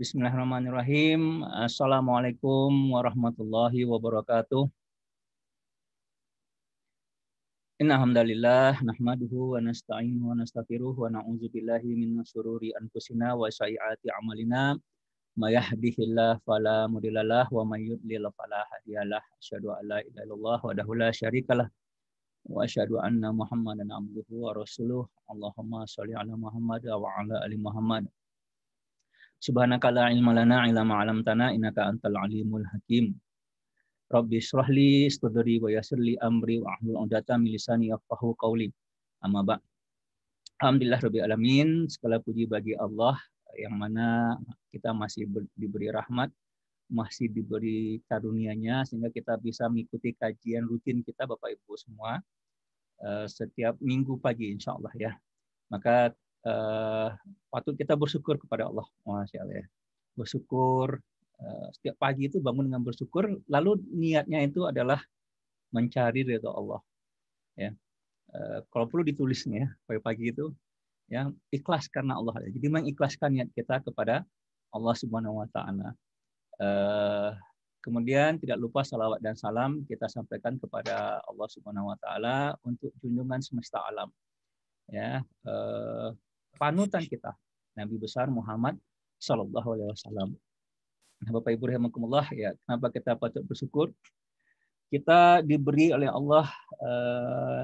Bismillahirrahmanirrahim. Assalamualaikum warahmatullahi wabarakatuh. Inna hamdalillah nahmaduhu wa nasta'inuhu wa nastaghfiruh wa na'udzu billahi min syururi anfusina wa sayyiati a'malina. May yahdihillahu fala mudhillalah wa may yudlil fala hadiyalah. Asyhadu an la ilaha illallah wahdahu la syarikalah wa asyhadu anna Muhammadan abduhu wa rasuluh. Allahumma shalli ala Muhammad wa ala ali Muhammad. Subhanaka la ilma lana illa ma 'allamtana innaka antal alimul hakim. Rabbi shrah li sadri wa yassir li amri wa ahlul 'uqdatam min lisani yafqahu qawli. Amma ba'd. Alhamdulillah rabbil alamin, segala puji bagi Allah yang mana kita masih diberi rahmat, masih diberi karunia-Nya sehingga kita bisa mengikuti kajian rutin kita Bapak Ibu semua setiap minggu pagi insyaallah ya. Maka patut kita bersyukur kepada Allah, Masya Allah ya. Bersyukur setiap pagi itu bangun dengan bersyukur, lalu niatnya itu adalah mencari ridha Allah. Ya, kalau perlu ditulis nih ya, pagi-pagi itu, ya ikhlas karena Allah. Jadi mengikhlaskan niat kita kepada Allah Subhanahu Wa Taala. Kemudian tidak lupa salawat dan salam kita sampaikan kepada Allah Subhanahu Wa Taala untuk junjungan semesta alam. Ya. Panutan kita Nabi besar Muhammad Sallallahu Alaihi Wasallam. Nah, Bapak Ibu rahimakumullah ya, kenapa kita patut bersyukur? Kita diberi oleh Allah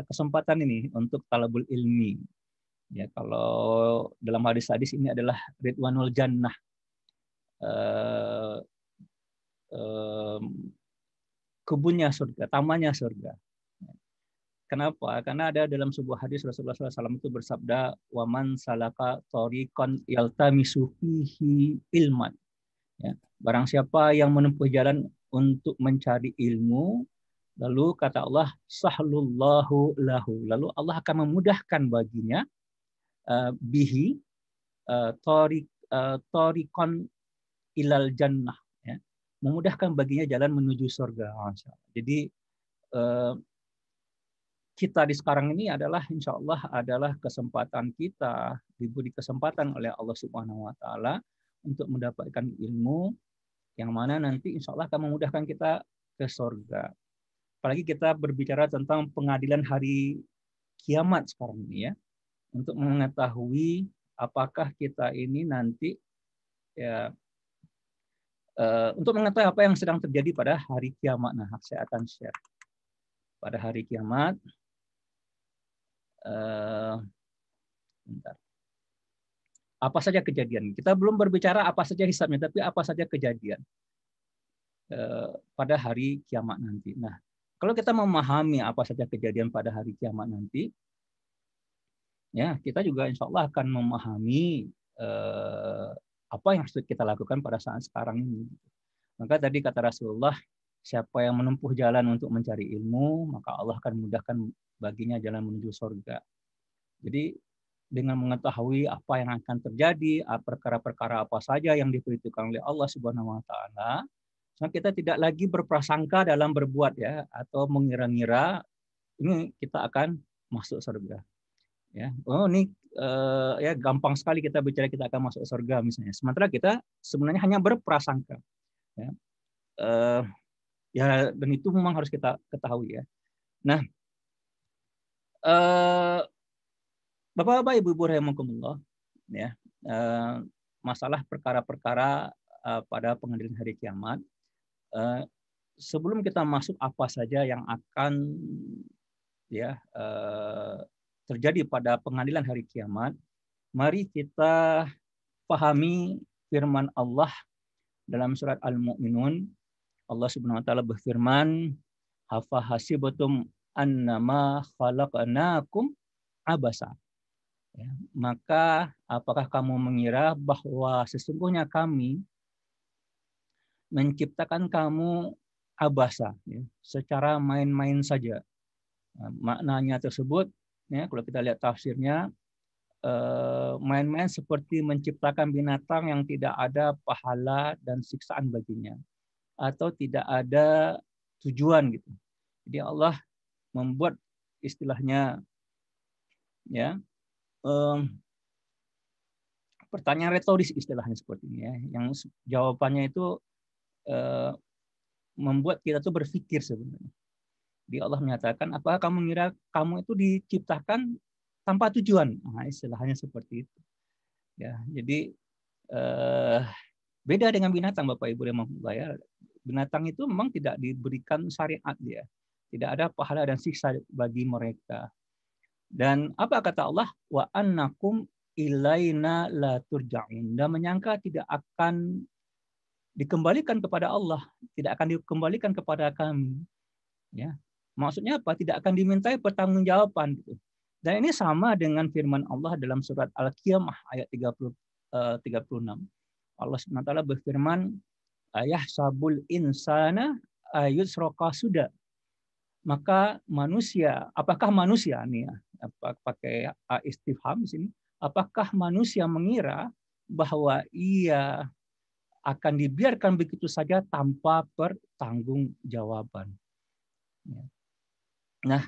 kesempatan ini untuk talabul ilmi. Ya, kalau dalam hadis-hadis ini adalah ridwanul jannah, kebunnya surga, tamannya surga. Kenapa? Karena ada dalam sebuah hadis Rasulullah SAW itu bersabda, "Waman salaka thoriqan yaltamisu fihi ilman." Ya, barang siapa yang menempuh jalan untuk mencari ilmu, lalu kata Allah, "Sahlullahu lahu." Lalu Allah akan memudahkan baginya bihi thoriqan ilal jannah. Ya, memudahkan baginya jalan menuju surga. Jadi kita di sekarang ini adalah insya Allah adalah kesempatan kita, diberi kesempatan oleh Allah Subhanahu Wa Taala untuk mendapatkan ilmu yang mana nanti insya Allah akan memudahkan kita ke surga. Apalagi kita berbicara tentang pengadilan hari kiamat sekarang ini ya, untuk mengetahui apakah kita ini nanti ya untuk mengetahui apa yang sedang terjadi pada hari kiamat. Nah, saya akan share pada hari kiamat. Bentar. Apa saja kejadian? Kita belum berbicara apa saja hisabnya, tapi apa saja kejadian pada hari kiamat nanti. Nah, kalau kita memahami apa saja kejadian pada hari kiamat nanti, ya kita juga insya Allah akan memahami apa yang harus kita lakukan pada saat sekarang ini. Maka tadi kata Rasulullah, siapa yang menempuh jalan untuk mencari ilmu, maka Allah akan memudahkan baginya jalan menuju surga. Jadi dengan mengetahui apa yang akan terjadi, perkara-perkara apa saja yang diperhitungkan oleh Allah Subhanahu Wa Taala, kita tidak lagi berprasangka dalam berbuat ya, atau mengira-ngira ini kita akan masuk surga. Ya, oh ini ya gampang sekali kita bicara kita akan masuk surga misalnya. Sementara kita sebenarnya hanya berprasangka. Ya, ya dan itu memang harus kita ketahui ya. Nah, Bapak-bapak, Ibu-ibu rahimakumullah, ya, masalah perkara-perkara pada pengadilan hari kiamat. Sebelum kita masuk apa saja yang akan ya terjadi pada pengadilan hari kiamat, mari kita pahami firman Allah dalam surat Al-Mu'minun. Allah Subhanahu Wa Taala berfirman, "Hafa hasibatum annama khalaqnakum abasa." Ya, maka apakah kamu mengira bahwa sesungguhnya kami menciptakan kamu abasa, ya, secara main-main saja? Nah, maknanya tersebut, ya, kalau kita lihat tafsirnya, main-main seperti menciptakan binatang yang tidak ada pahala dan siksaan baginya, atau tidak ada tujuan gitu. Jadi Allah membuat istilahnya ya pertanyaan retoris istilahnya seperti ini ya, yang jawabannya itu membuat kita tuh berpikir sebenarnya. Di Allah menyatakan, apakah kamu mengira kamu itu diciptakan tanpa tujuan? Nah, istilahnya seperti itu. Ya, jadi beda dengan binatang, Bapak Ibu yang ya. Binatang itu memang tidak diberikan syariat dia. Tidak ada pahala dan siksa bagi mereka. Dan apa kata Allah? Wa annakum ilaina la turja'un. Dan menyangka tidak akan dikembalikan kepada Allah, tidak akan dikembalikan kepada kami. Ya. Maksudnya apa? Tidak akan dimintai pertanggungjawaban gitu. Dan ini sama dengan firman Allah dalam surat Al-Qiyamah ayat 36. Allah SWT berfirman, ayah sabul insana ayusroka sudah. Maka manusia, apakah manusia nih ya, pakai istifham di sini, apakah manusia mengira bahwa ia akan dibiarkan begitu saja tanpa pertanggungjawaban? Nah,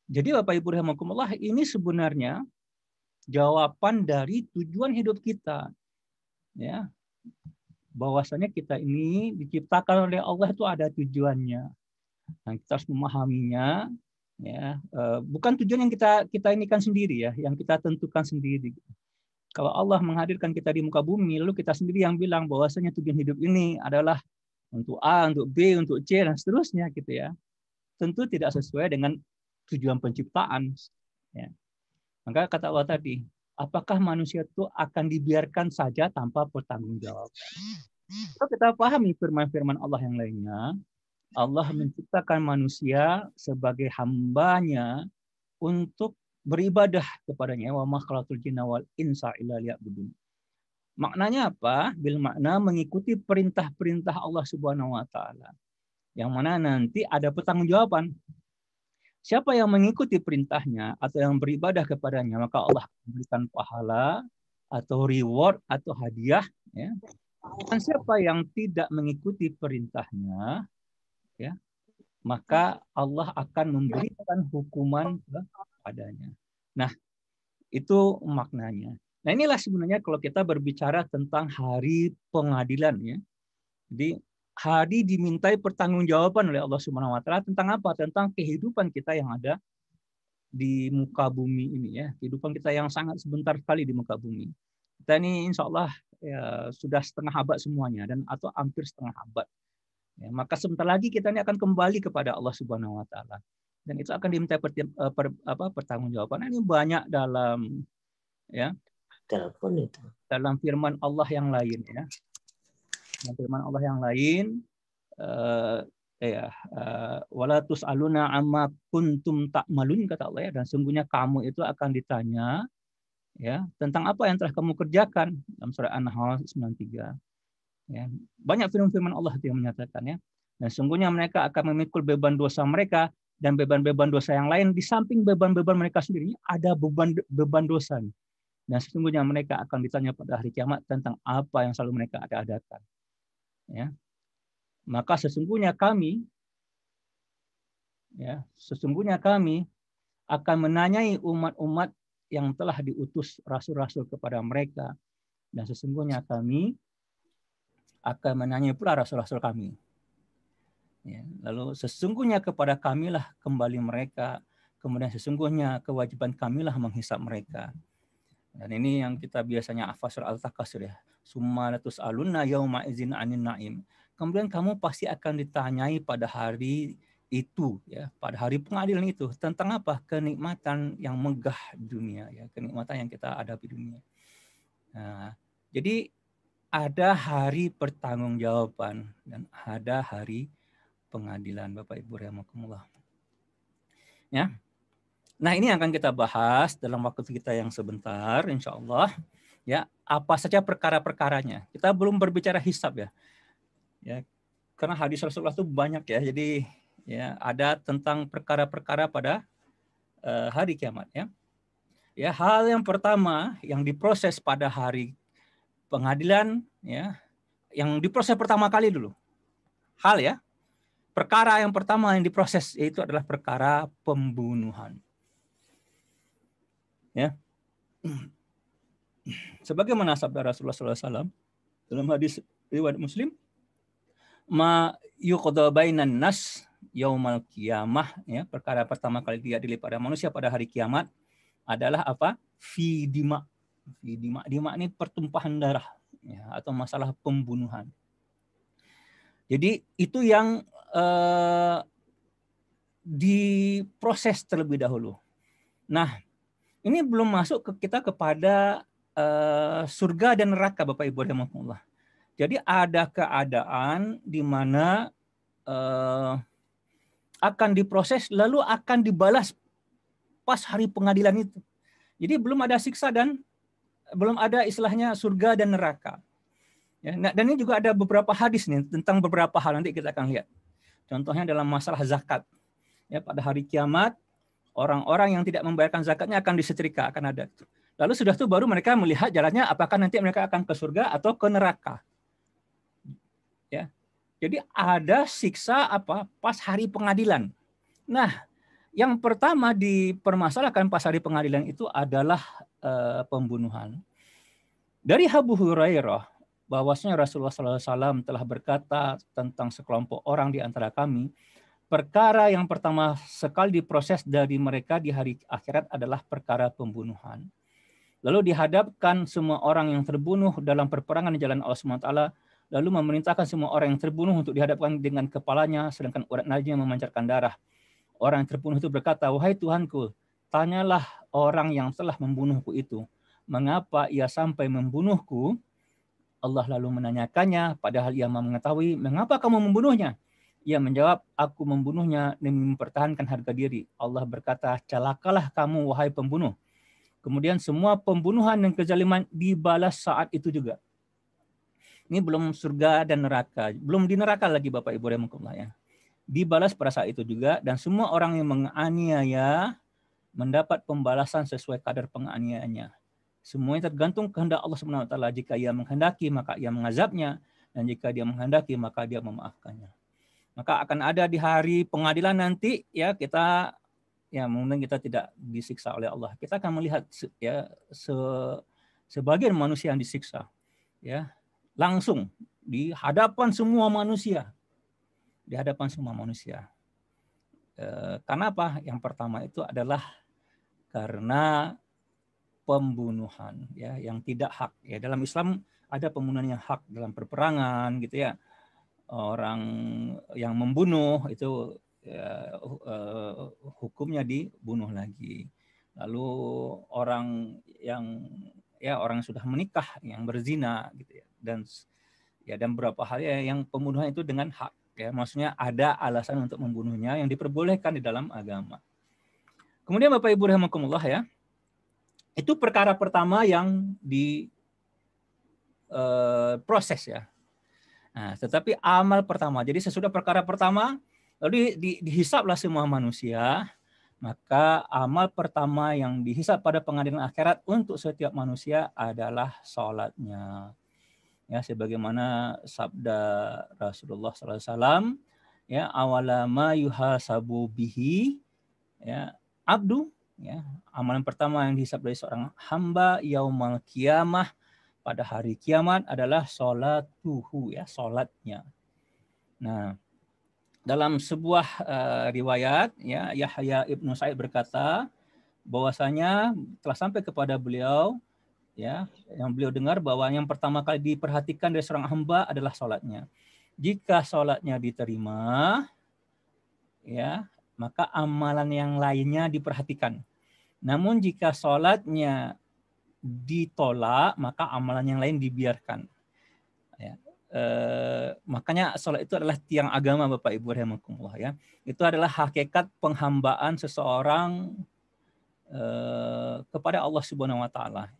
jadi Bapak Ibu rahimakumullah, ini sebenarnya jawaban dari tujuan hidup kita. Ya, bahwasanya kita ini diciptakan oleh Allah itu ada tujuannya. Nah, kita harus memahaminya. Ya, bukan tujuan yang kita inikan sendiri ya, yang kita tentukan sendiri. Kalau Allah menghadirkan kita di muka bumi, lalu kita sendiri yang bilang bahwasanya tujuan hidup ini adalah untuk A, untuk B, untuk C, dan seterusnya gitu ya. Tentu tidak sesuai dengan tujuan penciptaan. Ya. Maka kata Allah tadi, apakah manusia itu akan dibiarkan saja tanpa pertanggungjawaban? Kalau kita pahami firman-firman Allah yang lainnya, Allah menciptakan manusia sebagai hambanya untuk beribadah kepadanya. Wa ma khalaqtul jinna wal insa illa liya'budun. Maknanya apa? Bil makna mengikuti perintah-perintah Allah Subhanahu wa taala. Yang mana nanti ada pertanggungjawaban. Siapa yang mengikuti perintahnya atau yang beribadah kepadanya, maka Allah memberikan pahala atau reward atau hadiah. Ya. Dan siapa yang tidak mengikuti perintahnya, ya, maka Allah akan memberikan hukuman kepadanya. Nah, itu maknanya. Nah, inilah sebenarnya kalau kita berbicara tentang hari pengadilan, ya. Jadi hari dimintai pertanggungjawaban oleh Allah Subhanahu wa taala tentang apa? Tentang kehidupan kita yang ada di muka bumi ini ya. Kehidupan kita yang sangat sebentar sekali di muka bumi. Kita ini insya Allah ya, sudah setengah abad semuanya dan atau hampir setengah abad. Ya, maka sebentar lagi kita ini akan kembali kepada Allah Subhanahu wa taala. Dan itu akan diminta pertanggungjawaban. Ini banyak dalam ya telepon itu. Dalam firman Allah yang lain ya. Dalam firman Allah yang lain wala tus'aluna amma kuntum ta'malun, kata Allah ya, dan sungguhnya kamu itu akan ditanya ya tentang apa yang telah kamu kerjakan, dalam surah An-Nahl 93 ya. Banyak firman-firman Allah yang menyatakan ya, dan sungguhnya mereka akan memikul beban dosa mereka dan beban-beban dosa yang lain di samping beban-beban mereka sendiri. Ada beban dosa nih. Dan sesungguhnya mereka akan ditanya pada hari kiamat tentang apa yang selalu mereka adakan ya. Maka sesungguhnya kami akan menanyai umat-umat yang telah diutus rasul-rasul kepada mereka, dan sesungguhnya kami akan menanyai pula rasul-rasul kami. Ya, lalu sesungguhnya kepada kamilah kembali mereka, kemudian sesungguhnya kewajiban kamilah menghisap mereka. Dan ini yang kita biasanya hafal surah Al-Takasur ya. Summa latus'alunna yauma idzin 'anin na'im. Kemudian kamu pasti akan ditanyai pada hari itu ya, pada hari pengadilan itu tentang apa? Kenikmatan yang megah dunia ya, kenikmatan yang kita hadapi dunia. Nah, jadi ada hari pertanggungjawaban dan ada hari pengadilan, Bapak Ibu rahimakumullah. Ya. Nah, ini akan kita bahas dalam waktu kita yang sebentar, insya Allah. Ya, apa saja perkara-perkaranya. Kita belum berbicara hisab ya. Ya, karena hadis Rasulullah itu banyak ya. Jadi ya ada tentang perkara-perkara pada hari kiamat ya. Ya, hal yang pertama yang diproses pada hari pengadilan ya, yang diproses pertama kali dulu. Perkara yang pertama yang diproses itu adalah perkara pembunuhan. Ya. Sebagaimana sabda Rasulullah SAW dalam hadis riwayat Muslim, ma yuqda bainan nas yaumal qiyamah, ya, perkara pertama kali diadili pada manusia pada hari kiamat adalah apa? Fi dima. Fi dima. Dima ini pertumpahan darah, ya, atau masalah pembunuhan. Jadi itu yang diproses terlebih dahulu. Nah, ini belum masuk ke kita kepada surga dan neraka, Bapak Ibu rahimakumullah. Jadi ada keadaan di mana akan diproses lalu akan dibalas pas hari pengadilan itu. Jadi belum ada siksa dan belum ada istilahnya surga dan neraka. Ya, nah, dan ini juga ada beberapa hadis nih tentang beberapa hal, nanti kita akan lihat. Contohnya dalam masalah zakat. Ya, pada hari kiamat orang-orang yang tidak membayarkan zakatnya akan disetrika, akan ada. Lalu sudah itu baru mereka melihat jalannya apakah nanti mereka akan ke surga atau ke neraka. Ya. Jadi ada siksa apa pas hari pengadilan. Nah, yang pertama dipermasalahkan pas hari pengadilan itu adalah pembunuhan. Dari Abu Hurairah bahwasanya Rasulullah SAW telah berkata tentang sekelompok orang di antara kami, perkara yang pertama sekali diproses dari mereka di hari akhirat adalah perkara pembunuhan. Lalu dihadapkan semua orang yang terbunuh dalam perperangan di jalan Allah SWT, lalu memerintahkan semua orang yang terbunuh untuk dihadapkan dengan kepalanya, sedangkan urat nadinya memancarkan darah. Orang yang terbunuh itu berkata, wahai Tuhanku, tanyalah orang yang telah membunuhku itu, mengapa ia sampai membunuhku? Allah lalu menanyakannya, padahal ia mengetahui, mengapa kamu membunuhnya? Ia menjawab, aku membunuhnya demi mempertahankan harga diri. Allah berkata, celakalah kamu wahai pembunuh. Kemudian semua pembunuhan dan kezaliman dibalas saat itu juga. Ini belum surga dan neraka, belum di neraka lagi Bapak Ibu rahimakumullah, ya. Dibalas pada saat itu juga, dan semua orang yang menganiaya mendapat pembalasan sesuai kadar penganiayaannya. Semuanya tergantung kehendak Allah Subhanahu wa taala. Jika ia menghendaki, maka ia mengazabnya, dan jika dia menghendaki, maka dia memaafkannya. Maka akan ada di hari pengadilan nanti, ya, kita, ya, mungkin kita tidak disiksa oleh Allah. Kita akan melihat, ya, sebagian manusia yang disiksa, ya, langsung di hadapan semua manusia. Di hadapan semua manusia. Karena apa? Yang pertama itu adalah karena pembunuhan, ya, yang tidak hak. Ya, dalam Islam ada pembunuhan yang hak dalam perperangan, gitu ya. Orang yang membunuh itu, ya, hukumnya dibunuh lagi. Lalu orang yang, ya, orang sudah menikah yang berzina, gitu ya. Dan beberapa hal, ya, yang pembunuhan itu dengan hak, ya, maksudnya ada alasan untuk membunuhnya yang diperbolehkan di dalam agama. Kemudian Bapak Ibu rahimakumullah, ya, itu perkara pertama yang diproses, ya. Nah, tetapi amal pertama, jadi sesudah perkara pertama lalu dihisaplah semua manusia, maka amal pertama yang dihisap pada pengadilan akhirat untuk setiap manusia adalah sholatnya. Ya, sebagaimana sabda Rasulullah SAW, ya, awalama yuhasabu bihi, ya, abdu, ya, amalan pertama yang dihisap dari seorang hamba yaumal qiyamah pada hari kiamat adalah sholatuhu, ya, sholatnya. Nah, dalam sebuah riwayat, ya, Yahya ibnu Sa'id berkata bahwasanya telah sampai kepada beliau, ya, yang beliau dengar bahwa yang pertama kali diperhatikan dari seorang hamba adalah sholatnya. Jika sholatnya diterima, ya, maka amalan yang lainnya diperhatikan. Namun jika sholatnya ditolak, maka amalan yang lain dibiarkan. Ya. Makanya sholat itu adalah tiang agama Bapak Ibu rahimakumullah, ya. Itu adalah hakikat penghambaan seseorang kepada Allah Subhanahu wa taala.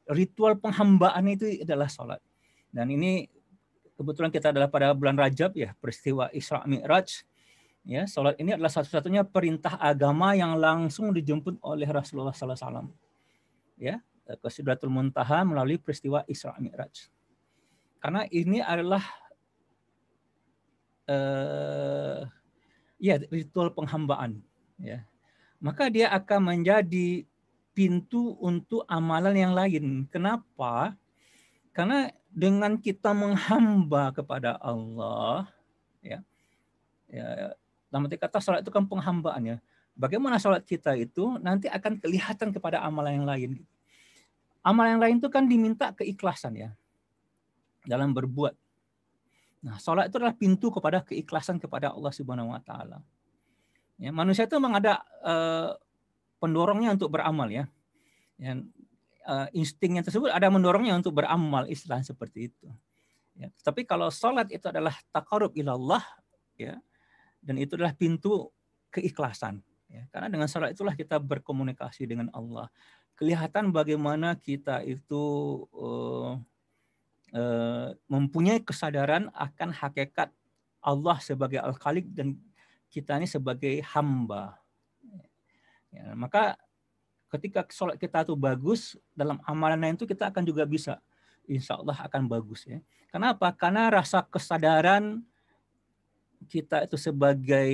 Ritual penghambaan itu adalah sholat. Dan ini kebetulan kita adalah pada bulan Rajab, ya, peristiwa Isra Mi'raj. Ya, sholat ini adalah satu-satunya perintah agama yang langsung dijemput oleh Rasulullah SAW. Ya, ke Sidratul Muntaha melalui peristiwa Isra Mi'raj. Karena ini adalah ya, ritual penghambaan. Ya. Maka dia akan menjadi pintu untuk amalan yang lain. Kenapa? Karena dengan kita menghamba kepada Allah, ya, dalam arti kata salat itu kan penghambaan ya. Bagaimana salat kita itu nanti akan kelihatan kepada amalan yang lain. Amalan yang lain itu kan diminta keikhlasan ya dalam berbuat. Nah, salat itu adalah pintu kepada keikhlasan kepada Allah Subhanahu wa taala. Ya, manusia itu memang ada pendorongnya untuk beramal ya. Instingnya tersebut ada mendorongnya untuk beramal, istilah seperti itu. Ya, tapi kalau salat itu adalah taqarrub ilallah ya, dan itu adalah pintu keikhlasan. Ya, karena dengan salat itulah kita berkomunikasi dengan Allah. Kelihatan bagaimana kita itu mempunyai kesadaran akan hakikat Allah sebagai Al-Khaliq dan kita ini sebagai hamba. Ya, maka ketika sholat kita itu bagus, dalam amalan lain itu kita akan juga bisa, insya Allah akan bagus ya. Kenapa? Karena rasa kesadaran kita itu sebagai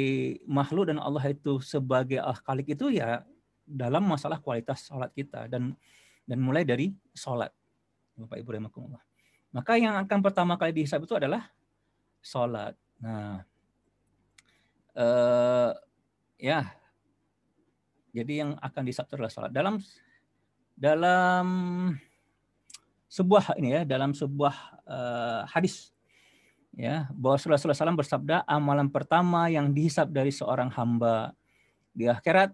makhluk dan Allah itu sebagai Al-Khaliq itu ya dalam masalah kualitas sholat kita dan mulai dari sholat, Bapak Ibu rahimakumullah. Maka yang akan pertama kali dihisab itu adalah sholat. Nah, ya, jadi yang akan dihisab adalah sholat. Dalam sebuah ini ya, dalam sebuah hadis ya, bahwa Rasulullah SAW bersabda, amalan pertama yang dihisab dari seorang hamba di akhirat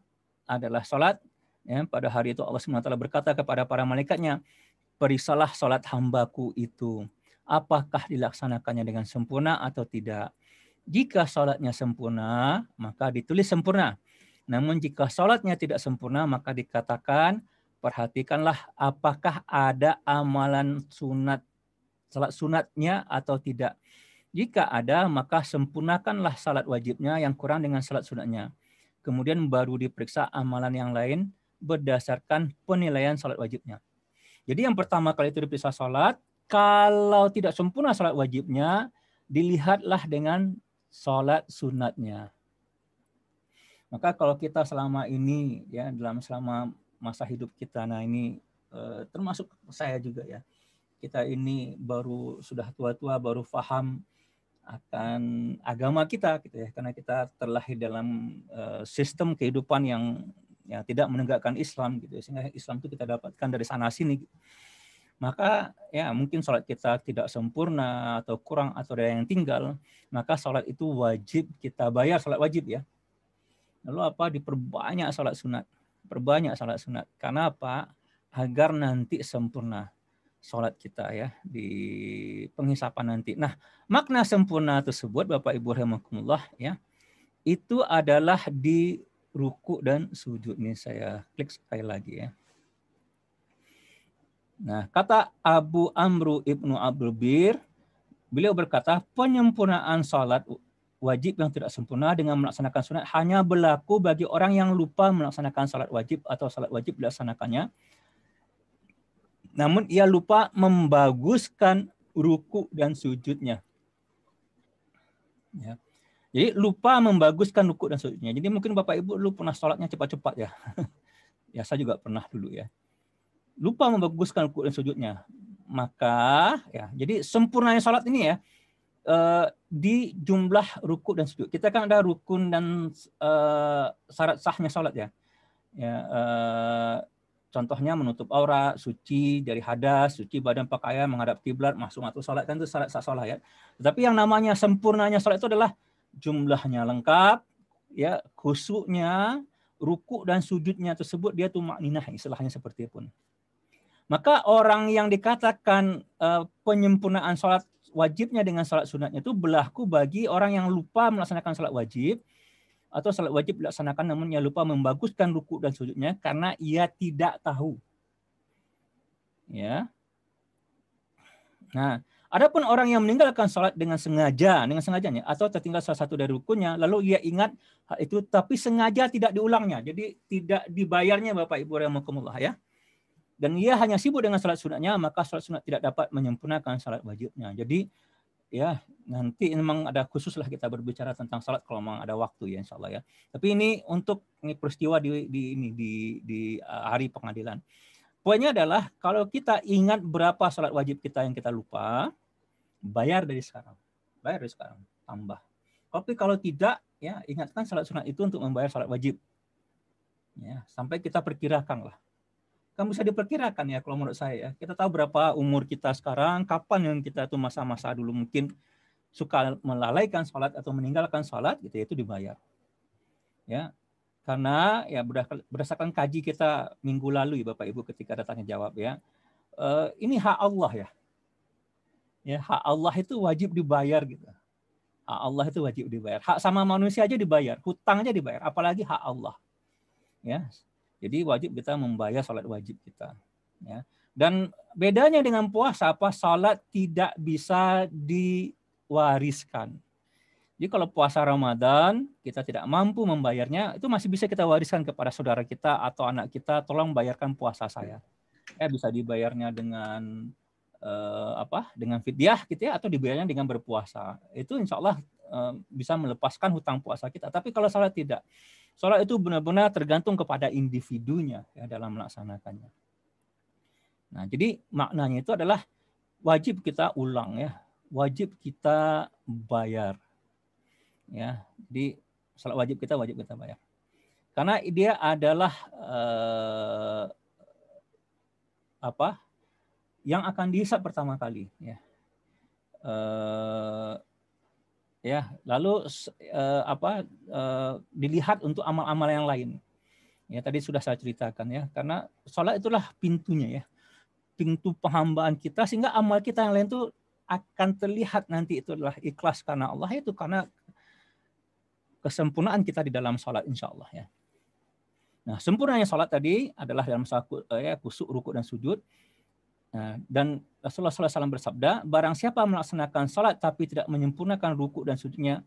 adalah sholat. Ya, pada hari itu Allah SWT berkata kepada para malaikatnya, periksalah sholat hambaku itu, apakah dilaksanakannya dengan sempurna atau tidak. Jika sholatnya sempurna, maka ditulis sempurna. Namun jika sholatnya tidak sempurna, maka dikatakan, perhatikanlah apakah ada amalan sunat, salat sunatnya atau tidak. Jika ada, maka sempurnakanlah salat wajibnya yang kurang dengan salat sunatnya. Kemudian baru diperiksa amalan yang lain berdasarkan penilaian salat wajibnya. Jadi yang pertama kali itu diperiksa salat, kalau tidak sempurna salat wajibnya, dilihatlah dengan salat sunatnya. Maka kalau kita selama ini ya selama masa hidup kita, nah ini termasuk saya juga ya, kita ini baru sudah tua-tua baru paham akan agama kita gitu ya, karena kita terlahir dalam sistem kehidupan yang tidak menegakkan Islam gitu, sehingga Islam itu kita dapatkan dari sana sini. Maka ya mungkin sholat kita tidak sempurna atau kurang atau ada yang tinggal, maka sholat itu wajib kita bayar, sholat wajib ya. Lalu apa? Diperbanyak sholat sunat, perbanyak sholat sunat. Karena apa? Agar nanti sempurna sholat kita ya di penghisapan nanti. Nah, makna sempurna tersebut Bapak Ibu rahimakumullah ya, itu adalah di ruku dan sujud. Ini saya klik sekali lagi ya. Nah, kata Abu Amru Ibnu Abdul Bir, beliau berkata, penyempurnaan salat wajib yang tidak sempurna dengan melaksanakan sunat hanya berlaku bagi orang yang lupa melaksanakan salat wajib atau salat wajib dilaksanakannya, namun ia lupa membaguskan ruku dan sujudnya. Ya. Jadi lupa membaguskan ruku dan sujudnya. Jadi mungkin Bapak Ibu dulu pernah sholatnya cepat-cepat ya. Ya saya juga pernah dulu ya. Lupa membaguskan ruku dan sujudnya. Maka ya, jadi sempurnanya sholat ini ya di jumlah ruku dan sujud. Kita kan ada rukun dan syarat sahnya sholat ya. Contohnya menutup aurat, suci dari hadas, suci badan pakaian, menghadap kiblat, masuk atau sholat, kan itu syarat sah sholat ya. Tetapi yang namanya sempurnanya sholat itu adalah jumlahnya lengkap, ya, khusyuknya, ruku dan sujudnya tersebut dia tumakninah, istilahnya seperti itu pun. Maka orang yang dikatakan penyempurnaan sholat wajibnya dengan sholat sunatnya itu berlaku bagi orang yang lupa melaksanakan sholat wajib, atau salat wajib dilaksanakan namun ia lupa membaguskan ruku dan sujudnya karena ia tidak tahu. Ya. Nah, adapun orang yang meninggalkan salat dengan sengajanya atau tertinggal salah satu dari rukunnya, lalu ia ingat hal itu tapi sengaja tidak diulangnya. Jadi tidak dibayarnya Bapak Ibu rahimakumullah ya. Dan ia hanya sibuk dengan salat sunatnya, maka salat sunat tidak dapat menyempurnakan salat wajibnya. Jadi ya nanti memang ada khusus lah kita berbicara tentang salat kalau memang ada waktu ya insya Allah ya. Tapi ini untuk peristiwa di hari pengadilan. Poinnya adalah kalau kita ingat berapa salat wajib kita yang kita lupa, bayar dari sekarang. Bayar dari sekarang, tambah. Tapi kalau tidak, ya ingatkan salat sunat itu untuk membayar salat wajib. Ya, sampai kita perkirakan lah. Kan bisa diperkirakan ya kalau menurut saya. Kita tahu berapa umur kita sekarang, kapan yang kita itu masa-masa dulu mungkin suka melalaikan salat atau meninggalkan salat, gitu ya, itu dibayar. Ya, karena ya berdasarkan kaji kita minggu lalu ya Bapak Ibu ketika ada tanya jawab ya, ini hak Allah ya. Ya, hak Allah itu wajib dibayar gitu. Hak Allah itu wajib dibayar. Hak sama manusia aja dibayar, hutang aja dibayar, apalagi hak Allah. Ya. Jadi wajib kita membayar salat wajib kita. Ya. Dan bedanya dengan puasa apa? Salat tidak bisa diwariskan. Jadi kalau puasa Ramadan kita tidak mampu membayarnya, itu masih bisa kita wariskan kepada saudara kita atau anak kita, tolong bayarkan puasa saya. Ya, bisa dibayarnya dengan dengan fidyah gitu ya, atau dibayarnya dengan berpuasa. Itu insya Allah bisa melepaskan hutang puasa kita. Tapi kalau salat tidak. Salat itu benar-benar tergantung kepada individunya ya dalam melaksanakannya. Nah, jadi maknanya itu adalah wajib kita ulang ya, wajib kita bayar. Ya, jadi salat wajib kita bayar. Karena dia adalah yang akan dihisab pertama kali ya. Lalu dilihat untuk amal-amal yang lain. Ya, tadi sudah saya ceritakan ya, karena salat itulah pintunya ya. Pintu penghambaan kita sehingga amal kita yang lain itu akan terlihat nanti itu adalah ikhlas karena Allah, itu karena kesempurnaan kita di dalam salat insya Allah ya. Nah, sempurnanya salat tadi adalah dalam khusyuk, rukuk dan sujud. Nah, dan Rasulullah SAW bersabda, barang siapa melaksanakan salat tapi tidak menyempurnakan rukuk dan sujudnya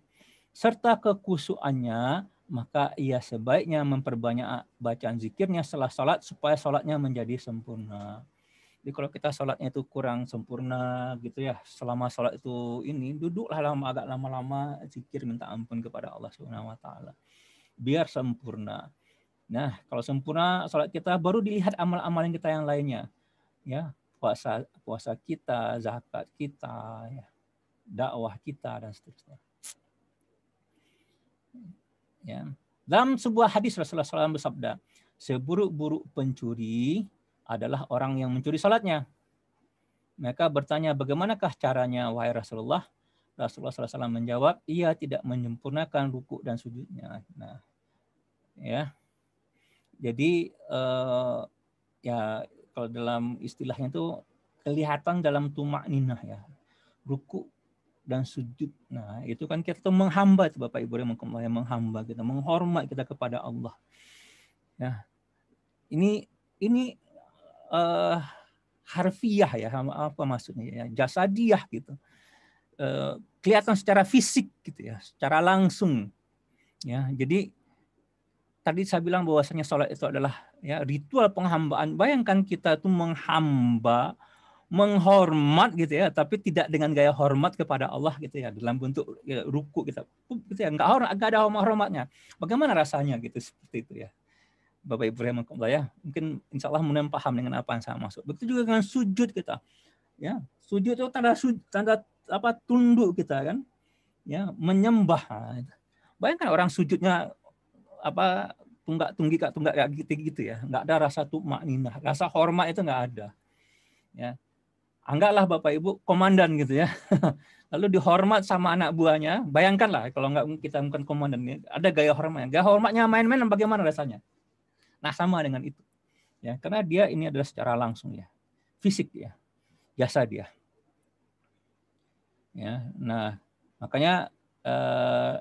serta kekhusyukannya, maka ia sebaiknya memperbanyak bacaan zikirnya setelah salat supaya salatnya menjadi sempurna. Jadi kalau kita salatnya itu kurang sempurna gitu ya, selama salat itu ini duduklah agak lama-lama zikir minta ampun kepada Allah Subhanahu wa taala. Biar sempurna. Nah, kalau sempurna salat kita baru dilihat amal-amal kita yang lainnya. Ya, puasa kita, zakat kita, ya, dakwah kita dan seterusnya. Ya. Dalam sebuah hadis Rasulullah SAW bersabda, seburuk-buruk pencuri adalah orang yang mencuri salatnya. Mereka bertanya, bagaimanakah caranya wahai Rasulullah? Rasulullah SAW menjawab, ia tidak menyempurnakan rukuk dan sujudnya. Nah, ya. Jadi ya kalau dalam istilahnya itu kelihatan dalam tumakninah ya, rukuk dan sujud. Nah, itu kan kita tuh menghamba itu Bapak Ibu yang menghamba kita, menghormat kita kepada Allah. Ya. Ini harfiah ya, apa maksudnya ya, jasadiah gitu. Kelihatan secara fisik gitu ya, secara langsung. Ya, jadi tadi saya bilang bahwasanya sholat itu adalah ya ritual penghambaan. Bayangkan kita tuh menghamba, menghormat gitu ya, tapi tidak dengan gaya hormat kepada Allah gitu ya, dalam bentuk ya, ruku gitu ya, enggak ada hormatnya. Bagaimana rasanya gitu seperti itu ya. Bapak Ibu rahimahullah ya, mungkin insya Allah mudah paham dengan apa yang saya maksud. Begitu juga dengan sujud kita. Ya, sujud itu tanda tunduk kita kan. Ya, menyembah. Bayangkan orang sujudnya tunggak gitu ya, nggak ada rasa tumakninah, rasa hormat itu nggak ada. Ya, anggaplah Bapak Ibu komandan gitu ya, lalu dihormat sama anak buahnya. Bayangkanlah kalau nggak kita bukan komandan, ada gaya hormatnya. Gaya hormatnya main-main bagaimana rasanya? Nah, sama dengan itu. Ya, karena dia ini adalah secara langsung ya, fisik ya, jasa dia. Ya, nah makanya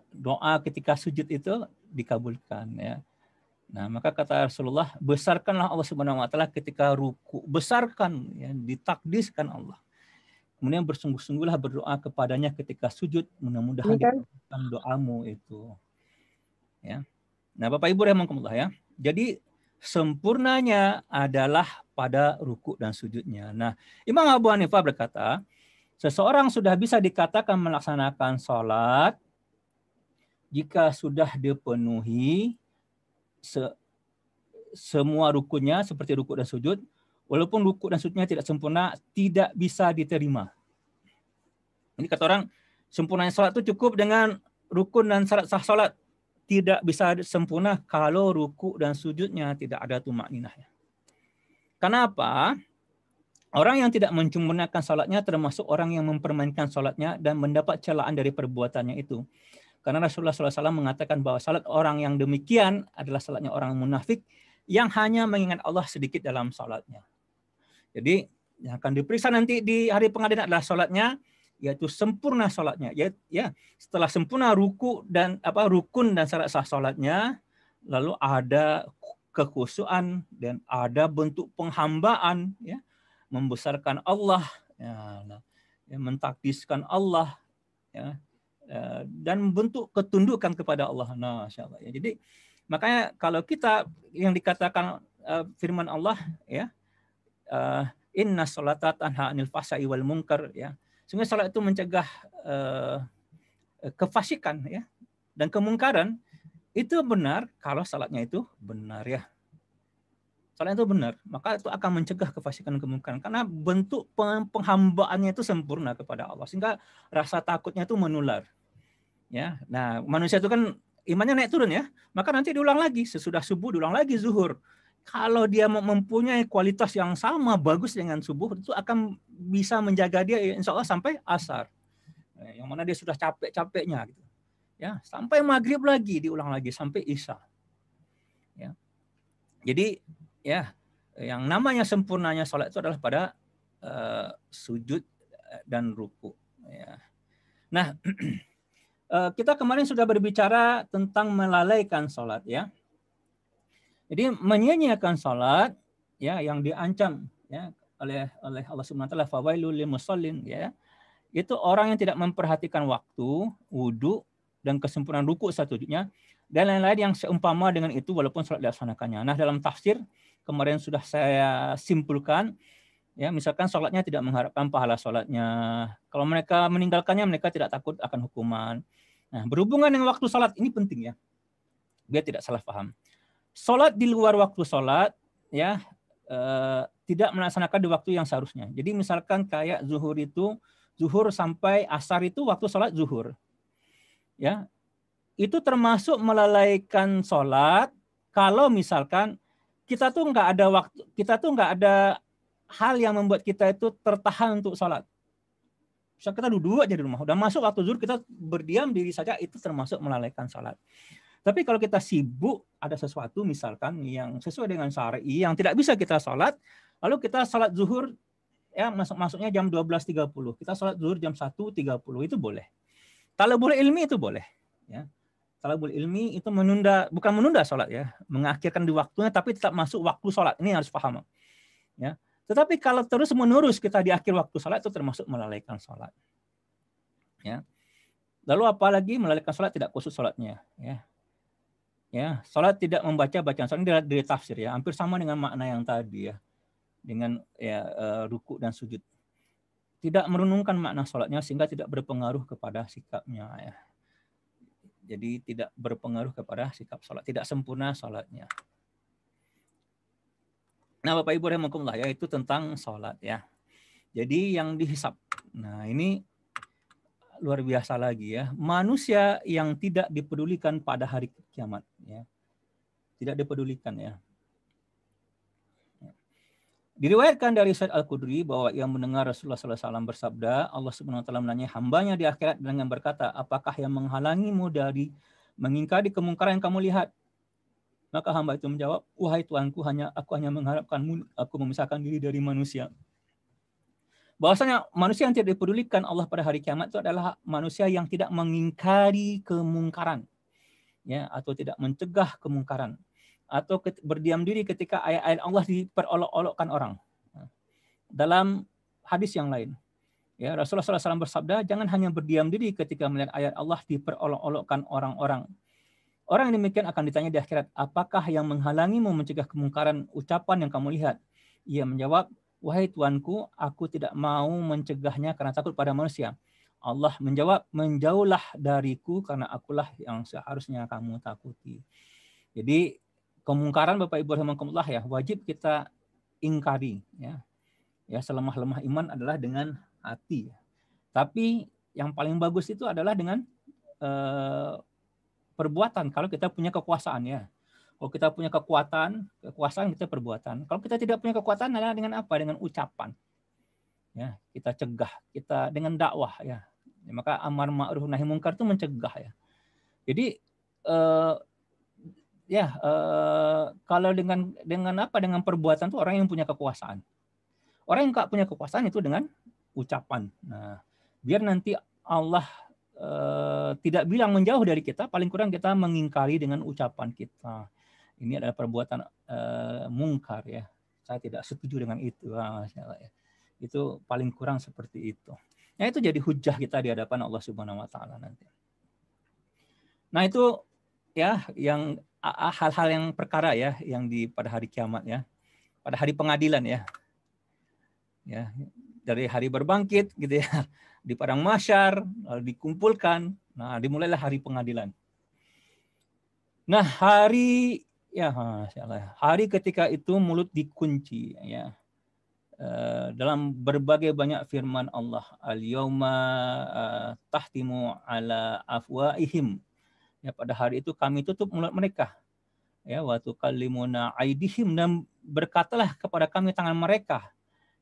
doa ketika sujud itu dikabulkan ya. Nah, maka kata Rasulullah, besarkanlah Allah Subhanahu wa taala ketika ruku. Besarkan ya, ditakdiskan Allah. Kemudian bersungguh-sungguhlah berdoa kepadanya ketika sujud, mudah-mudahan dikabulkan doamu itu. Ya. Nah, Bapak Ibu rahimakumullah ya. Jadi sempurnanya adalah pada ruku dan sujudnya. Nah, Imam Abu Hanifah berkata, Seseorang sudah bisa dikatakan melaksanakan sholat jika sudah dipenuhi semua rukunnya seperti rukuk dan sujud, walaupun rukuk dan sujudnya tidak sempurna, tidak bisa diterima. Ini kata orang, sempurnanya sholat itu cukup dengan rukun dan syarat sah sholat. Tidak bisa sempurna kalau rukuk dan sujudnya tidak ada tumakninahnya. Kenapa? Orang yang tidak menyempurnakan sholatnya termasuk orang yang mempermainkan sholatnya dan mendapat celaan dari perbuatannya itu. Karena Rasulullah SAW mengatakan bahwa salat orang yang demikian adalah salatnya orang munafik yang hanya mengingat Allah sedikit dalam salatnya. Jadi yang akan diperiksa nanti di hari pengadilan adalah salatnya, yaitu sempurna salatnya. Ya, setelah sempurna ruku dan rukun dan syarat sah salatnya, lalu ada kekhusyuan dan ada bentuk penghambaan, ya, membesarkan Allah, ya, mentakdiskan Allah, ya, dan bentuk ketundukan kepada Allah. Nah, insyaallah. Ya, jadi makanya kalau kita yang dikatakan firman Allah, ya, inna sholata tanha 'anil fahsya'i wal munkar, ya. Sungguh salat itu mencegah kefasikan, ya, dan kemungkaran. Itu benar kalau salatnya itu benar, ya. Salat itu benar, maka itu akan mencegah kefasikan dan kemungkaran karena bentuk penghambaannya itu sempurna kepada Allah sehingga rasa takutnya itu menular. Ya, nah manusia itu kan imannya naik turun, ya, maka nanti diulang lagi sesudah subuh, diulang lagi zuhur. Kalau dia mempunyai kualitas yang sama bagus dengan subuh, itu akan bisa menjaga dia insya Allah sampai asar, yang mana dia sudah capek-capeknya, gitu, ya, sampai maghrib lagi diulang lagi sampai isya, ya. Jadi, ya, yang namanya sempurnanya sholat itu adalah pada sujud dan ruku, ya. Nah, kita kemarin sudah berbicara tentang melalaikan sholat, ya. Jadi menyia-nyiakan sholat, ya, yang diancam, ya, oleh Allah Subhanahu wa taala, fawailul lil musallin, ya. Itu orang yang tidak memperhatikan waktu, wudu dan kesempurnaan ruku sujudnya dan lain-lain yang seumpama dengan itu walaupun sholat dilaksanakannya. Nah, dalam tafsir kemarin sudah saya simpulkan, ya, misalkan sholatnya tidak mengharapkan pahala sholatnya. Kalau mereka meninggalkannya, mereka tidak takut akan hukuman. Nah, berhubungan dengan waktu sholat, ini penting, ya, biar tidak salah paham. Sholat di luar waktu sholat, ya, tidak melaksanakan di waktu yang seharusnya. Jadi misalkan kayak zuhur sampai asar itu waktu sholat zuhur, ya, itu termasuk melalaikan sholat kalau misalkan kita tuh nggak ada hal yang membuat kita itu tertahan untuk sholat. Misal kita duduk aja di rumah, udah masuk waktu zuhur, kita berdiam diri saja, itu termasuk melalaikan sholat. Tapi kalau kita sibuk, ada sesuatu misalkan yang sesuai dengan syar'i yang tidak bisa kita sholat, lalu kita sholat zuhur, ya, masuknya jam 12.30, kita sholat zuhur jam 1.30, itu boleh. Talabul ilmi itu boleh, ya. Talabul ilmi itu bukan menunda sholat, ya, mengakhirkan di waktunya tapi tetap masuk waktu sholat. Ini harus paham, ya. Tetapi kalau terus menerus kita di akhir waktu sholat, itu termasuk melalaikan sholat, ya. Lalu apalagi melalaikan sholat tidak khusus sholatnya, ya. Ya, sholat tidak membaca bacaan sholat dari tafsir, ya, hampir sama dengan makna yang tadi, ya, dengan, ya, ruku dan sujud. Tidak merenungkan makna sholatnya sehingga tidak berpengaruh kepada sikapnya, ya. Jadi tidak berpengaruh kepada sikap sholat, tidak sempurna sholatnya. Nah, Bapak Ibu rahimakumullah, ya, itu tentang sholat, ya. Jadi yang dihisab. Nah, ini luar biasa lagi, ya. Manusia yang tidak dipedulikan pada hari kiamat, ya. Tidak dipedulikan, ya. Diriwayatkan dari Said Al-Khudri bahwa ia mendengar Rasulullah SAW bersabda, Allah Subhanahu wa taala menanya hambanya di akhirat dengan berkata, apakah yang menghalangimu dari mengingkari kemungkaran yang kamu lihat? Maka hamba itu menjawab, wahai Tuanku, aku hanya mengharapkanmu, aku memisahkan diri dari manusia. Bahwasanya manusia yang tidak dipedulikan Allah pada hari kiamat itu adalah manusia yang tidak mengingkari kemungkaran, ya, atau tidak mencegah kemungkaran, atau berdiam diri ketika ayat-ayat Allah diperolok-olokkan orang. Dalam hadis yang lain, ya, Rasulullah SAW bersabda, jangan hanya berdiam diri ketika melihat ayat Allah diperolok-olokkan orang-orang. Orang yang demikian akan ditanya di akhirat, apakah yang menghalangimu mencegah kemungkaran ucapan yang kamu lihat? Ia menjawab, wahai Tuanku, aku tidak mau mencegahnya karena takut pada manusia. Allah menjawab, menjauhlah dariku karena akulah yang seharusnya kamu takuti. Jadi kemungkaran Bapak Ibu rahimakumullah ya, wajib kita ingkari ya. Ya, selemah-lemah iman adalah dengan hati. Tapi yang paling bagus itu adalah dengan perbuatan. Kalau kita punya kekuasaan ya. Kalau kita punya kekuasaan kita perbuatan. Kalau kita tidak punya kekuasaan adalah dengan apa? Dengan ucapan. Ya, kita cegah, kita dengan dakwah ya. Maka amar ma'ruf nahi munkar itu mencegah ya. Jadi kalau dengan apa? Dengan perbuatan itu orang yang punya kekuasaan. Orang yang nggak punya kekuasaan itu dengan ucapan. Nah, biar nanti Allah tidak bilang menjauh dari kita, paling kurang kita mengingkari dengan ucapan kita. Ini adalah perbuatan mungkar ya. Saya tidak setuju dengan itu. Ya. Itu paling kurang seperti itu. Nah, itu jadi hujah kita di hadapan Allah Subhanahu wa taala nanti. Nah, itu ya yang hal-hal yang perkara ya yang pada hari kiamat ya. Pada hari pengadilan ya. Ya, dari hari berbangkit gitu ya. Di padang mahsyar lalu dikumpulkan. Nah, dimulailah hari pengadilan. Nah, hari ketika itu mulut dikunci ya. Dalam berbagai banyak firman Allah, al-yauma tahtimu ala afwaihim. Ya, pada hari itu kami tutup mulut mereka. Ya, wa tukallimuna aidihim, dan berkatalah kepada kami tangan mereka.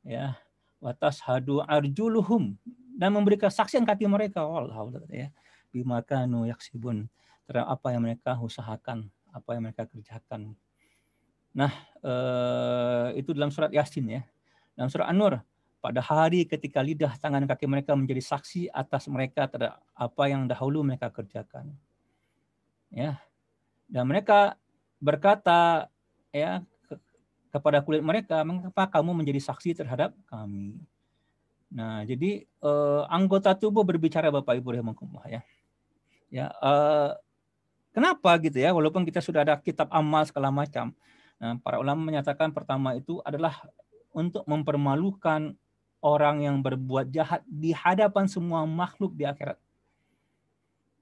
Ya, wa tashhadu arjuluhum, dan memberikan saksian kaki mereka. Allah ya. Bima kanu yaksibun, terhadap apa yang mereka usahakan, apa yang mereka kerjakan. Nah, itu dalam surat Yasin ya. Dalam surat An-Nur, pada hari ketika lidah, tangan, kaki mereka menjadi saksi atas mereka terhadap apa yang dahulu mereka kerjakan. Ya. Dan mereka berkata ya kepada kulit mereka, mengapa kamu menjadi saksi terhadap kami? Nah, jadi anggota tubuh berbicara Bapak Ibu rahimakumullah ya. Ya, kenapa gitu ya? Walaupun kita sudah ada kitab amal segala macam. Nah, para ulama menyatakan pertama itu adalah untuk mempermalukan orang yang berbuat jahat di hadapan semua makhluk di akhirat.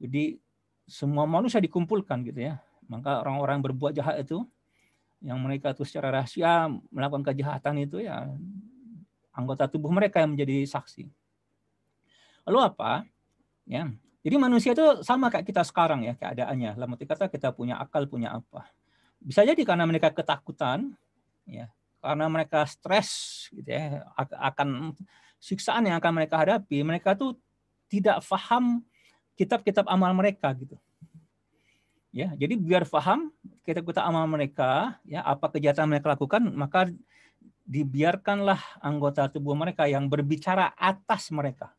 Jadi semua manusia dikumpulkan gitu ya. Maka orang-orang berbuat jahat itu, yang mereka itu secara rahasia melakukan kejahatan itu ya, anggota tubuh mereka yang menjadi saksi. Lalu apa? Ya, jadi manusia itu sama kayak kita sekarang ya keadaannya. Dalam arti kata kita punya akal, punya apa. Bisa jadi karena mereka ketakutan, ya, karena mereka stres gitu ya, akan siksaan yang akan mereka hadapi, mereka tuh tidak paham kitab-kitab amal mereka gitu. Ya, jadi biar paham kitab-kitab amal mereka, ya, apa kejahatan mereka lakukan, maka dibiarkanlah anggota tubuh mereka yang berbicara atas mereka.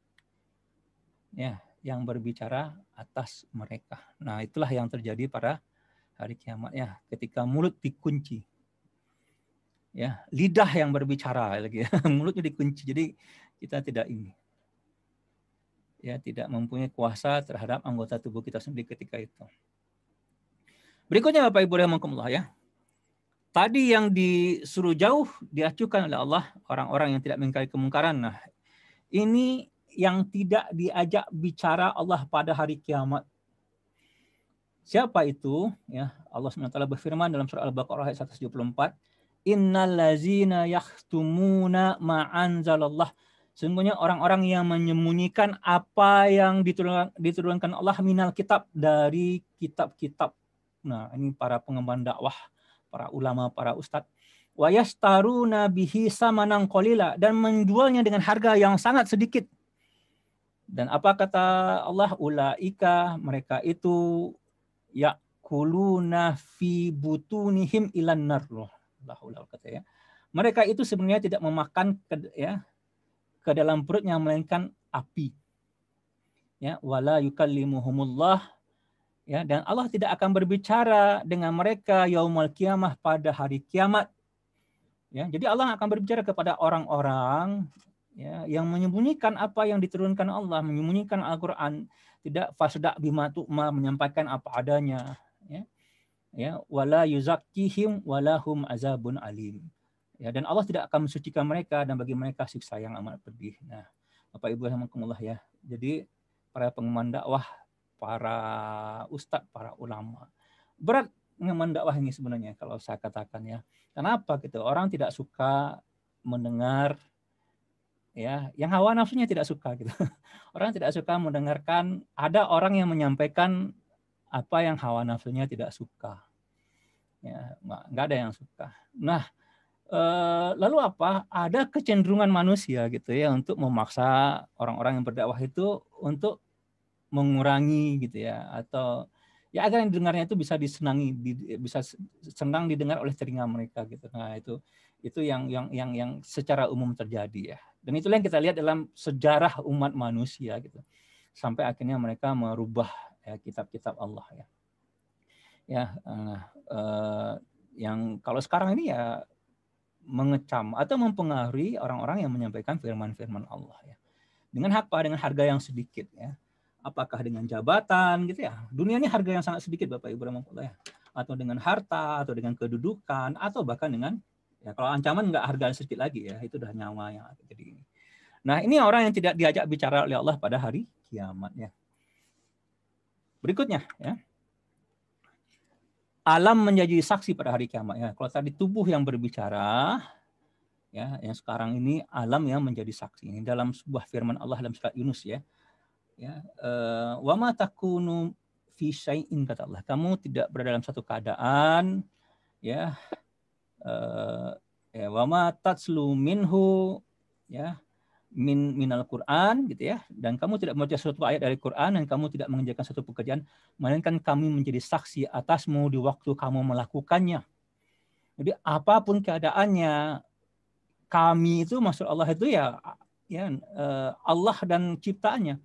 Ya, yang berbicara atas mereka. Nah, itulah yang terjadi pada hari kiamat ya, ketika mulut dikunci. Ya, lidah yang berbicara lagi, mulutnya dikunci. Jadi kita tidak tidak mempunyai kuasa terhadap anggota tubuh kita sendiri ketika itu. Berikutnya Bapak Ibu rahimakumullah ya. Tadi yang disuruh jauh diacuhkan oleh Allah orang-orang yang tidak mengingkari kemungkaran. Nah, ini yang tidak diajak bicara Allah pada hari kiamat. Siapa itu? Ya, Allah SWT berfirman dalam surah Al-Baqarah ayat 174, Innal ladzina yakhtumuna ma anzalallah. Sesungguhnya orang-orang yang menyembunyikan apa yang diturunkan Allah minal kitab, dari kitab-kitab. Nah, ini para pengemban dakwah, para ulama, para ustadz. Wa yastaruna bihi samanan qalila, dan menjualnya dengan harga yang sangat sedikit. Dan apa kata Allah? Ulaika, mereka itu yakuluna fi butunihim ilan nar. Kata ya. Mereka itu sebenarnya tidak memakan ke dalam perutnya melainkan api. Ya, wala yukallimuhumullah. Ya, dan Allah tidak akan berbicara dengan mereka yaumul kiamah, pada hari kiamat. Ya, jadi Allah akan berbicara kepada orang-orang ya, yang menyembunyikan apa yang diturunkan Allah, menyembunyikan Al-Quran, tidak fasda' bima tu'ma, menyampaikan apa adanya. Ya, wala yuzakkihim walahum azabun alim. Ya, dan Allah tidak akan mensucikan mereka dan bagi mereka siksa yang amat pedih. Nah, Bapak Ibu rahimakumullah ya. Jadi para pengemban dakwah, para ustadz, para ulama, berat mengemban dakwah ini sebenarnya kalau saya katakan ya. Kenapa gitu? Orang tidak suka mendengar ya, yang hawa nafsunya tidak suka gitu. Orang tidak suka mendengarkan ada orang yang menyampaikan apa yang hawa nafsunya tidak suka. Ya, nggak ada yang suka. Nah, lalu apa? Ada kecenderungan manusia gitu ya untuk memaksa orang-orang yang berdakwah itu untuk mengurangi gitu ya, atau ya agar yang dengarnya itu bisa disenangi, bisa senang didengar oleh telinga mereka gitu. Nah, itu yang secara umum terjadi ya. Dan itulah yang kita lihat dalam sejarah umat manusia gitu. Sampai akhirnya mereka merubah ya, kitab-kitab Allah ya. Ya, yang kalau sekarang ini ya mengecam atau mempengaruhi orang-orang yang menyampaikan firman-firman Allah ya. Dengan apa? Dengan harga yang sedikit ya. Apakah dengan jabatan gitu ya. Dunia ini harga yang sangat sedikit Bapak Ibu rahimahullah ya. Atau dengan harta, atau dengan kedudukan, atau bahkan dengan ya kalau ancaman nggak harga sedikit lagi ya, itu udah nyawa yang jadi ini. Nah, ini orang yang tidak diajak bicara oleh Allah pada hari kiamat ya. Berikutnya ya. Alam menjadi saksi pada hari kiamat ya. Kalau tadi tubuh yang berbicara, ya, yang sekarang ini alam yang menjadi saksi. Ini dalam sebuah firman Allah dalam surat Yunus ya. Ya, wa ma takunu fi syai'in kata Allah. Kamu tidak berada dalam satu keadaan ya, ya wa ma tatslu minhu ya minal Quran gitu ya, dan kamu tidak membaca suatu ayat dari Quran dan kamu tidak mengerjakan satu pekerjaan melainkan kami menjadi saksi atasmu di waktu kamu melakukannya. Jadi apapun keadaannya, kami itu maksud Allah itu ya Allah dan ciptaannya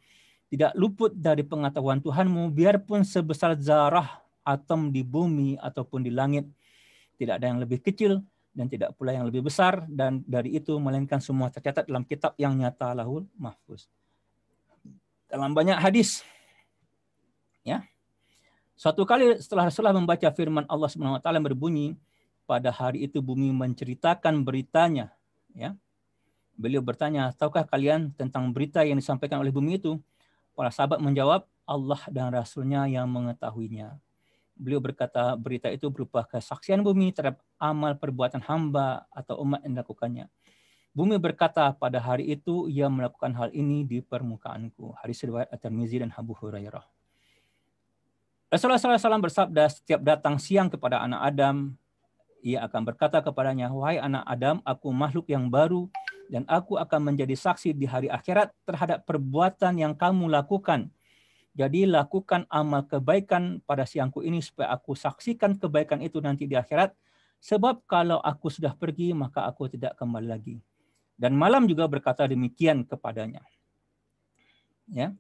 tidak luput dari pengetahuan Tuhanmu, biarpun sebesar zarah atom di bumi ataupun di langit, tidak ada yang lebih kecil dan tidak pula yang lebih besar, dan dari itu melainkan semua tercatat dalam kitab yang nyata lahul mahfuz. Dalam banyak hadis ya, suatu kali setelah Rasulullah membaca firman Allah Subhanahu wa taala berbunyi, pada hari itu bumi menceritakan beritanya ya. Beliau bertanya, tahukah kalian tentang berita yang disampaikan oleh bumi itu? Para sahabat menjawab, Allah dan Rasulnya yang mengetahuinya. Beliau berkata, berita itu berupa kesaksian bumi terhadap amal perbuatan hamba atau umat yang dilakukannya. Bumi berkata, pada hari itu ia melakukan hal ini di permukaanku. Hadis riwayat At-Tirmizi dan Abu Hurairah. Rasulullah SAW bersabda, setiap datang siang kepada anak Adam, ia akan berkata kepadanya, wahai anak Adam, aku makhluk yang baru dan aku akan menjadi saksi di hari akhirat terhadap perbuatan yang kamu lakukan. Jadi lakukan amal kebaikan pada siangku ini supaya aku saksikan kebaikan itu nanti di akhirat. Sebab kalau aku sudah pergi maka aku tidak kembali lagi. Dan malam juga berkata demikian kepadanya. Ya,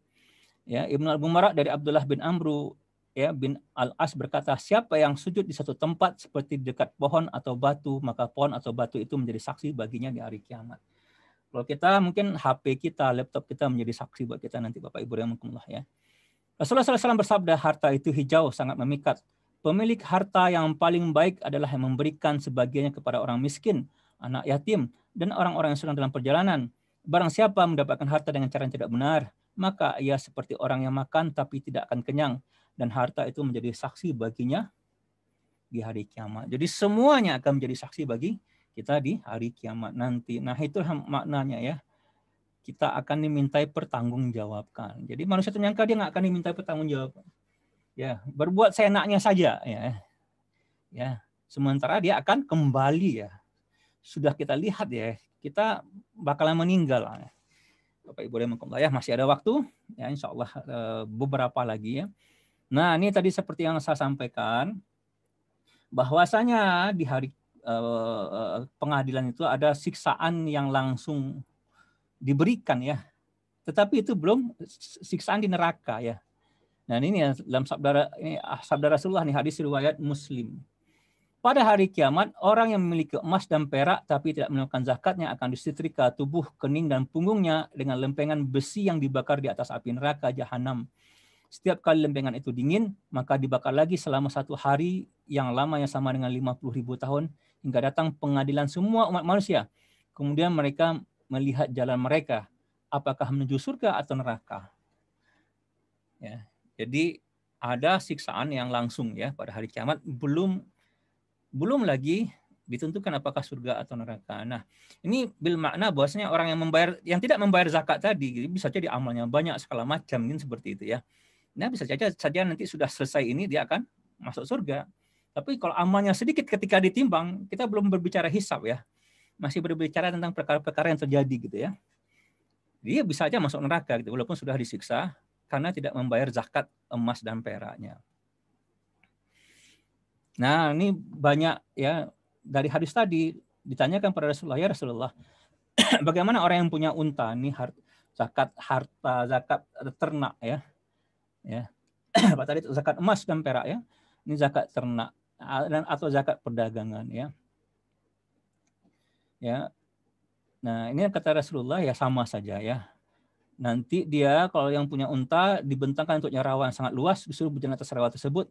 Ibnu Al-Mubarak dari Abdullah bin Amru ya bin Al-As berkata, siapa yang sujud di satu tempat seperti dekat pohon atau batu, maka pohon atau batu itu menjadi saksi baginya di hari kiamat. Kalau kita mungkin HP kita, laptop kita menjadi saksi buat kita nanti Bapak Ibu rahimakumullah ya. Rasulullah SAW bersabda, harta itu hijau, sangat memikat. Pemilik harta yang paling baik adalah yang memberikan sebagiannya kepada orang miskin, anak yatim, dan orang-orang yang sedang dalam perjalanan. Barang siapa mendapatkan harta dengan cara yang tidak benar, maka ia seperti orang yang makan tapi tidak akan kenyang. Dan harta itu menjadi saksi baginya di hari kiamat. Jadi semuanya akan menjadi saksi bagi kita di hari kiamat nanti. Nah itu maknanya ya. Kita akan dimintai pertanggungjawabkan. Jadi manusia ternyangka dia nggak akan dimintai pertanggungjawaban. Ya, berbuat seenaknya saja ya. Ya, sementara dia akan kembali ya. Sudah kita lihat ya, kita bakalan meninggal. Bapak Ibu rahimakumullah ya, masih ada waktu ya, insya Allah beberapa lagi ya. Nah, ini tadi seperti yang saya sampaikan bahwasanya di hari pengadilan itu ada siksaan yang langsung diberikan ya. Tetapi itu belum siksaan di neraka ya. Nah ini ya, dalam sabda Rasulullah nih, hadis riwayat Muslim. Pada hari kiamat, orang yang memiliki emas dan perak tapi tidak menunaikan zakatnya akan disetrika tubuh, kening, dan punggungnya dengan lempengan besi yang dibakar di atas api neraka jahanam. Setiap kali lempengan itu dingin, maka dibakar lagi selama 1 hari yang lamanya sama dengan 50.000 tahun hingga datang pengadilan semua umat manusia. Kemudian mereka melihat jalan mereka, apakah menuju surga atau neraka. Ya, jadi ada siksaan yang langsung ya pada hari kiamat, belum lagi ditentukan apakah surga atau neraka. Nah, ini bil makna bahwasanya orang yang tidak membayar zakat tadi bisa jadi amalnya banyak segala macam, mungkin seperti itu ya. Nah, bisa saja nanti sudah selesai ini dia akan masuk surga. Tapi kalau amalnya sedikit ketika ditimbang, kita belum berbicara hisab ya. Masih berbicara tentang perkara-perkara yang terjadi gitu ya. Dia bisa aja masuk neraka gitu walaupun sudah disiksa karena tidak membayar zakat emas dan peraknya. Nah, ini banyak ya dari hadis tadi ditanyakan pada Rasulullah, ya Rasulullah, bagaimana orang yang punya unta ini zakat harta, zakat ternak ya. Ya. Pak tadi zakat emas dan perak ya. Ini zakat ternak dan atau zakat perdagangan ya. Ya. Nah, ini kata Rasulullah ya sama saja ya. Nanti dia kalau yang punya unta dibentangkan untuknya rawa yang sangat luas, disuruh berjalan atas rawa tersebut.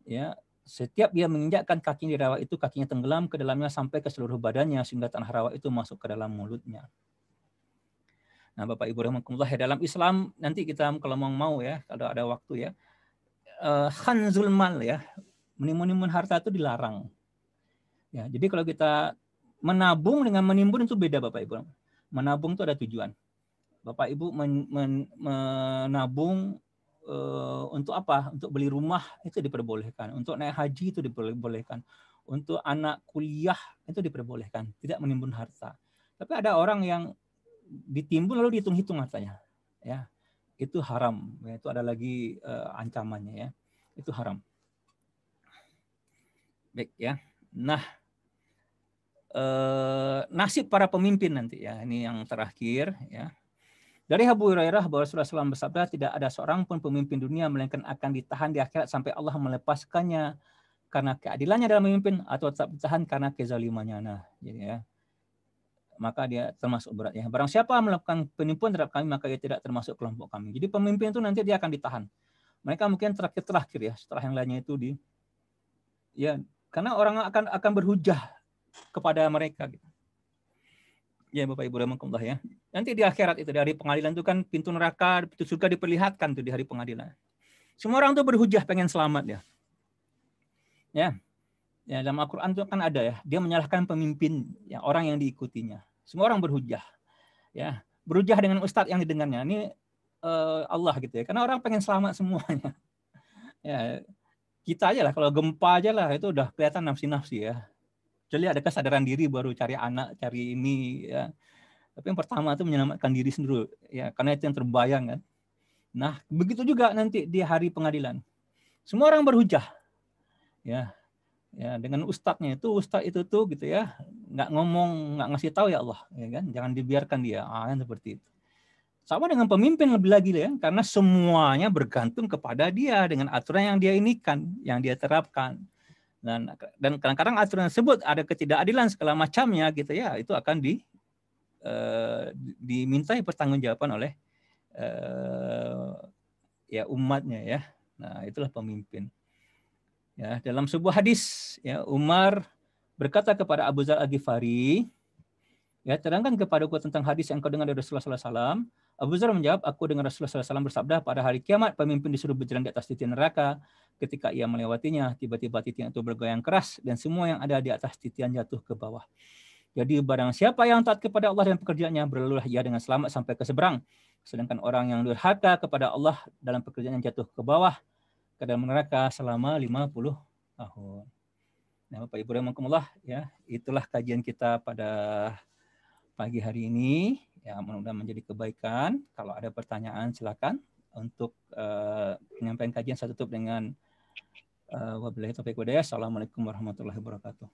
Ya, setiap dia menginjakkan kaki di rawa itu, kakinya tenggelam ke dalamnya sampai ke seluruh badannya sehingga tanah rawa itu masuk ke dalam mulutnya. Nah, Bapak Ibu rahimakumullah, ya, dalam Islam nanti kita kalau mau ya, kalau ada waktu ya, khanzul mal ya, menimbun harta itu dilarang. Ya, jadi kalau kita menabung dengan menimbun itu beda Bapak Ibu. Menabung itu ada tujuan. Bapak Ibu menabung untuk apa? Untuk beli rumah itu diperbolehkan. Untuk naik haji itu diperbolehkan. Untuk anak kuliah itu diperbolehkan. Tidak menimbun harta. Tapi ada orang yang ditimbun lalu dihitung-hitung hartanya. Ya, itu haram. Ya, itu ada lagi ancamannya ya. Itu haram. Baik ya. Nah, nasib para pemimpin nanti ya. Ini yang terakhir ya. Dari Abu Hurairah bahwa Rasulullah SAW bersabda, tidak ada seorang pun pemimpin dunia melainkan akan ditahan di akhirat sampai Allah melepaskannya karena keadilannya dalam memimpin atau tetap ditahan karena kezalimannya. Nah, jadi ya, maka dia termasuk berat ya. Barang siapa melakukan penipuan terhadap kami maka ia tidak termasuk kelompok kami. Jadi pemimpin itu nanti dia akan ditahan. Mereka mungkin terakhir ya, setelah yang lainnya itu ya karena orang akan berhujah kepada mereka gitu. Ya Bapak Ibu rahimakumullah ya. Nanti di akhirat itu dari pengadilan itu kan pintu neraka, pintu surga diperlihatkan tuh di hari pengadilan. Semua orang tuh berhujah pengen selamat ya. Ya. Ya dalam Al-Qur'an itu kan ada ya, dia menyalahkan pemimpin ya, orang yang diikutinya. Semua orang berhujah. Ya, berhujah dengan ustadz yang didengarnya. Ini Allah gitu ya. Karena orang pengen selamat semuanya. Ya, kita aja lah kalau gempa aja lah itu udah kelihatan nafsi-nafsi ya. Jadi ada kesadaran diri baru cari anak, cari ini ya. Tapi yang pertama itu menyelamatkan diri sendiri ya, karena itu yang terbayang kan. Nah, begitu juga nanti di hari pengadilan. Semua orang berhujah. Ya. Ya, dengan ustadznya itu tuh gitu ya, nggak ngomong, nggak ngasih tahu ya Allah, ya kan? Jangan dibiarkan dia. Kan seperti itu. Sama dengan pemimpin lebih lagi ya, karena semuanya bergantung kepada dia dengan aturan yang dia inikan, yang dia terapkan. Dan kadang-kadang aturan tersebut ada ketidakadilan segala macamnya gitu ya, itu akan dimintai pertanggungjawaban oleh ya umatnya ya. Nah, itulah pemimpin. Ya, dalam sebuah hadis ya Umar berkata kepada Abu Dzar Al-Ghifari, ya terangkan kepadaku tentang hadis yang kau dengar dari Rasulullah SAW. Abu Dzar menjawab, aku dengar Rasulullah SAW bersabda, pada hari kiamat pemimpin disuruh berjalan di atas titian neraka. Ketika ia melewatinya, tiba-tiba titian itu bergoyang keras dan semua yang ada di atas titian jatuh ke bawah. Jadi barang siapa yang taat kepada Allah dan pekerjaannya, berlalulah ia dengan selamat sampai ke seberang. Sedangkan orang yang durhaka kepada Allah dalam pekerjaannya jatuh ke bawah ke dalam neraka selama 50 tahun. Nah, Bapak Ibu rahimakumullah ya, itulah kajian kita pada pagi hari ini. Ya, mudah-mudahan menjadi kebaikan. Kalau ada pertanyaan silakan untuk penyampaian kajian. Saya tutup dengan wabillahi taufiq wal hidayah. Assalamualaikum warahmatullahi wabarakatuh.